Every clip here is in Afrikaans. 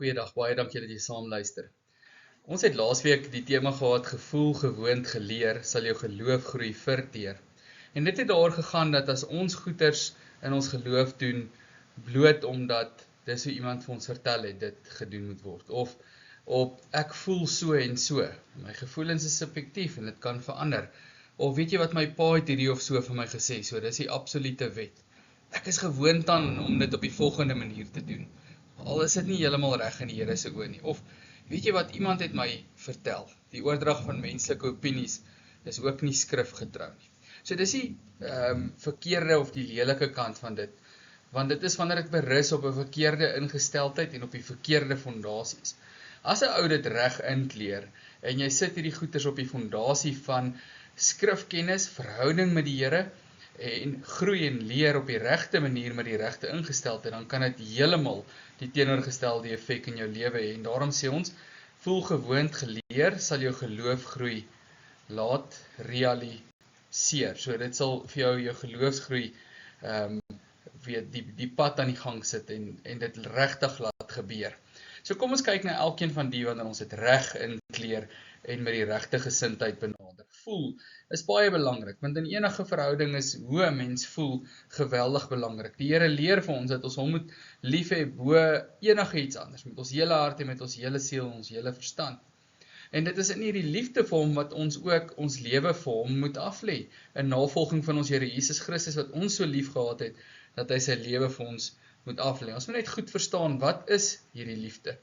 Goeiedag, baie dankie dat jy saam luister. Ons het laasweek die tema gehad, gevoel, gewoond, geleer, sal jou geloof groei verteer. En dit het daar gegaan dat as ons goeders in ons geloof doen, bloot omdat dis hoe iemand vir ons vertel het, dit gedoen moet word. Of op ek voel so en so. My gevoelens is subjektief en dit kan verander. Of weet jy wat my pa het hierdie of so vir my gesê, so dis die absolute wet. Ek is gewoond aan om dit op die volgende manier te doen. Al is dit nie heeltemal reg in die Here se oë nie. Of weet jy wat iemand het my vertel? Die oordrag van menslike opinies is ook nie skrifgetrou nie. So dis die verkeerde of die lelike kant van dit. Want dit is wanneer dit berus op 'n verkeerde ingesteldheid en op die verkeerde fondasies. As 'n ou dit reg inkleer en jy sit hierdie goeders op die fondasie van skrifkennis, verhouding met die Here en groei en leer op die regte manier met die regte ingesteldheid, dan kan dit heeltemal die teenoorgestelde effek in jou lewe hê. En daarom sê ons, voel gewoond, geleer, sal jou geloof groei. Laat realiseer. So dit sal vir jou geloofsgroei die pad aan die gang sit en dit regtig laat gebeur. So kom ons kyk na elkeen van die wanneer ons dit reg inkleer en met die regte gesindheid benader. Voel is baie belangrik, want in enige verhouding is hoe 'n mens voel geweldig belangrik. Die Here leer vir ons dat ons hom moet lief hê bo enige iets anders, met ons hele hart en met ons hele siel en ons hele verstand. En dit is in hierdie liefde vir hom wat ons ook ons lewe vir hom moet aflê, in navolging van ons Here Jesus Christus wat ons so lief gehad het, dat hy sy lewe vir ons moet aflê. Ons moet net goed verstaan, wat is hierdie liefde?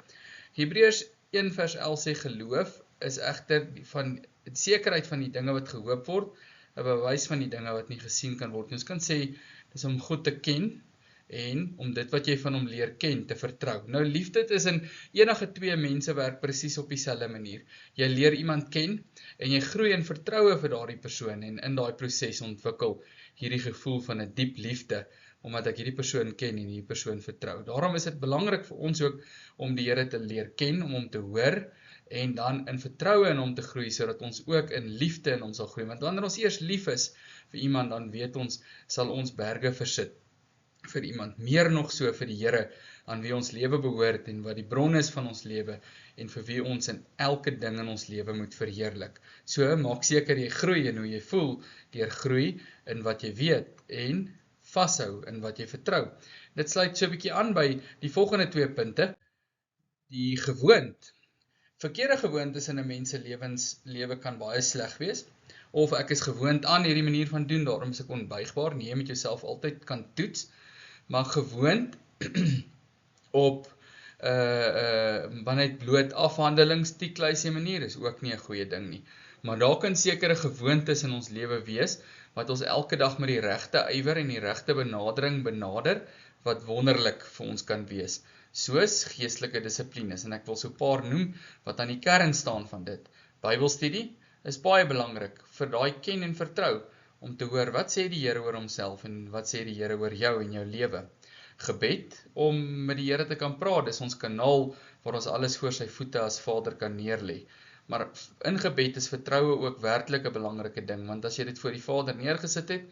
Hebreërs 1 vers 11 sê, geloof is egter van die sekerheid van die dinge wat gehoop word, 'n bewys van die dinge wat nie gesien kan word. Ons kan sê, dis om God te ken, en om dit wat jy van hom leer ken, te vertrou. Nou liefde tussen enige twee mense werk presies op dieselfde manier. Jy leer iemand ken, en jy groei in vertroue vir daardie persoon, en in daai proses ontwikkel hierdie gevoel van 'n diep liefde, omdat ek hierdie persoon ken en hierdie persoon vertrou. Daarom is dit belangrik vir ons ook om die Here te leer ken, om hom te hoor, en dan in vertroue in hom te groei, sodat ons ook in liefde in hom sal groei. Want wanneer ons eers lief is vir iemand, dan weet ons, sal ons berge versit vir iemand, meer nog so vir die Here, aan wie ons lewe behoort, en wat die bron is van ons lewe, en vir wie ons in elke ding in ons lewe moet verheerlik. So, maak seker jy groei in hoe jy voel, deur groei in wat jy weet, en vashou in wat jy vertrou. Dit sluit so 'n bietjie aan by die volgende 2 punte, die gewoond. Verkeerde gewoontes in 'n mens se lewe kan baie sleg wees, of ek is gewoond aan hierdie manier van doen, daarom is ek onbuigbaar, nee, met jouself altyd kan toets, maar gewoond op wanneer bloot afhandelingstiekluisie manier is ook nie 'n goeie ding nie. Maar daar kan sekere gewoontes in ons lewe wees, wat ons elke dag met die regte ywer en die regte benadering benader, wat wonderlik vir ons kan wees, soos geestelike dissiplines, en ek wil so 'n paar noem, wat aan die kern staan van dit. Bybelstudie is baie belangrik, vir daai ken en vertrou, om te hoor, wat sê die Here oor homself, en wat sê die Here oor jou en jou lewe. Gebed, om met die Here te kan praat, dis ons kanaal, waar ons alles voor sy voete as Vader kan neerlê. Maar in gebed is vertroue ook werklik 'n belangrike ding, want as jy dit voor die Vader neergesit het,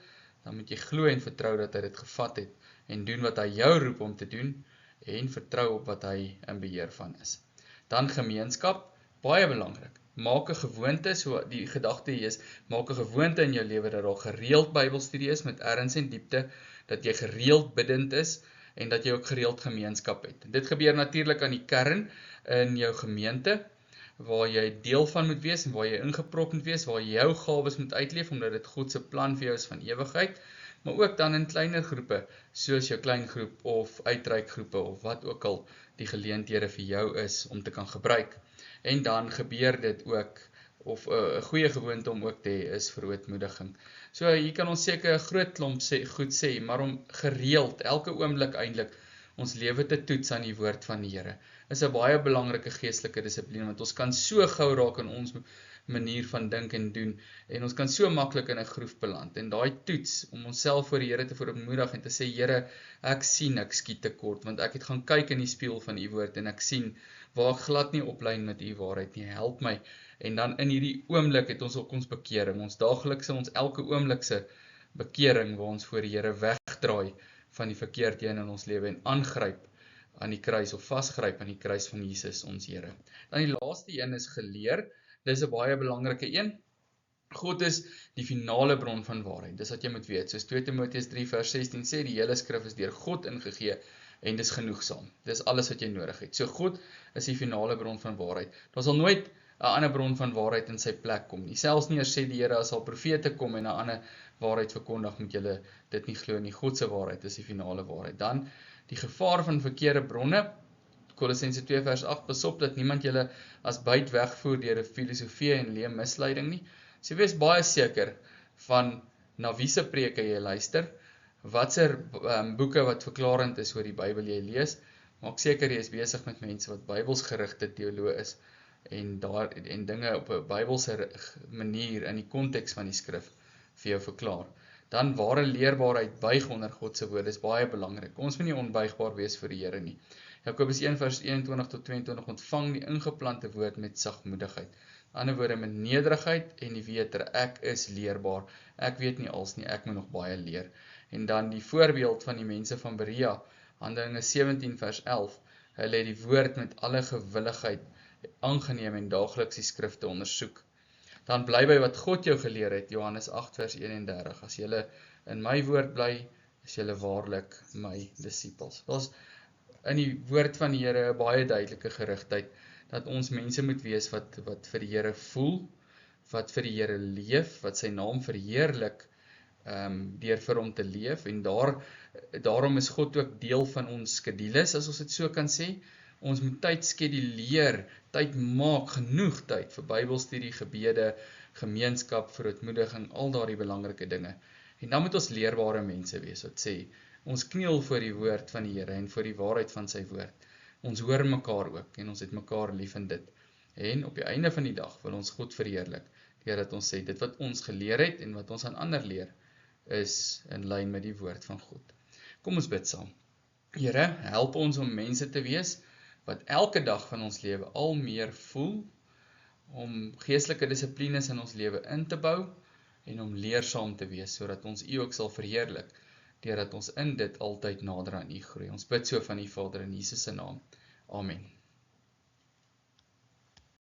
dan moet jy glo en vertrou dat hy dit gevat het, en doen wat hy jou roep om te doen, en vertrou op wat hy in beheer van is. Dan gemeenskap, baie belangrik. Maak 'n gewoonte, so die gedagte hier is, maak 'n gewoonte in jou lewe dat daar gereeld Bybelstudie is met erns en diepte, dat jy gereeld bidend is, en dat jy ook gereeld gemeenskap het. Dit gebeur natuurlik aan die kern in jou gemeente, waar jy deel van moet wees, en waar jy ingeprop moet wees, waar jy jou gawes moet uitleef, omdat dit God se plan vir jou is van ewigheid, maar ook dan in kleiner groepe, soos jou kleingroep, of uitreikgroepe, of wat ook al die geleenthede vir jou is, om te kan gebruik. En dan gebeur dit ook, of 'n goeie gewoonte om ook te hê, is verootmoediging. So hier kan ons seker 'n groot klomp goed sê, maar om gereeld, elke oomblik eintlik, ons lewe te toets aan die woord van die Here, is 'n baie belangrike geestelike dissipline, want ons kan so gou raak in ons manier van dink en doen, en ons kan so maklik in 'n groef beland, en daai toets, om onsself voor die Here te verootmoedig, en te sê, Here, ek sien ek skiet tekort, want ek het gaan kyk in die spieël van u woord, en ek sien, waar ek glad nie oplyn met u waarheid nie, help my, en dan in hierdie oomblik het ons ook ons bekering, ons daaglikse, ons elke oomblikse bekering, waar ons voor die Here wegdraai, van die verkeerdhede in ons lewe, en aangryp, aan die kruis of vasgryp aan die kruis van Jesus ons Here. Dan die laaste een is geleer. Dis 'n baie belangrike een. God is die finale bron van waarheid. Dis wat jy moet weet. Soos 2 Timoteus 3 vers 16 sê, die hele skrif is deur God ingegee en dis genoegsaam. Dis alles wat jy nodig het. So God is die finale bron van waarheid. Daar sal nooit 'n ander bron van waarheid in sy plek kom nie. Selfs nie as sê die Here as al profete kom en 'n ander waarheid verkondig, moet julle dit nie glo nie. God se waarheid is die finale waarheid. Dan die gevaar van verkeerde bronne. Kolossense 2 vers 8, pas op dat niemand julle as byt wegvoer deur 'n filosofie en leë misleiding nie. So wees baie seker van na wie se preke jy luister, watse boeke wat verklarend is oor die Bybel jy lees. Maak seker jy is besig met mense wat Bybelsgerigte teoloë is en dinge op 'n Bybelse manier in die konteks van die skrif vir jou verklaar. Dan ware leerbaarheid buig onder God se woord is baie belangrik. Ons moet nie onbuigbaar wees vir die Here nie. Jakobus 1 vers 21 tot 22 ontvang die ingeplante woord met sagmoedigheid. Ander woorde met nederigheid en die wete, ek is leerbaar. Ek weet nie als nie, ek moet nog baie leer. En dan die voorbeeld van die mense van Berea, Handelinge 17 vers 11. Hulle het die woord met alle gewilligheid aangeneem en daagliks die skrifte ondersoek. Dan bly by wat God jou geleer het, Johannes 8 vers 31. As julle in my woord bly, is julle waarlik my disippels. Daar's in die woord van die Here 'n baie duidelike gerigtheid dat ons mense moet wees wat vir die Here voel, wat vir die Here leef, wat sy naam verheerlik deur vir hom te leef en daarom is God ook deel van ons skedules, as ons dit so kan sê. Ons moet tyd skeduleer, tyd maak, genoeg tyd vir Bybelstudie, gebede, gemeenskap, verootmoediging, al daardie belangrike dinge. En dan moet ons leerbare mense wees wat sê, ons kniel voor die woord van die Here en voor die waarheid van sy woord. Ons hoor mekaar ook en ons het mekaar lief in dit. En op die einde van die dag wil ons God verheerlik, deurdat ons sê, dit wat ons geleer het en wat ons aan ander leer, is in lyn met die woord van God. Kom ons bid saam. Here, help ons om mense te wees, wat elke dag van ons lewe al meer voel, om geestelike dissiplines in ons lewe in te bou, en om leersaam te wees, sodat ons U ook sal verheerlik, deurdat ons in dit altyd nader aan U groei. Ons bid so van U Vader in Jesus se naam. Amen.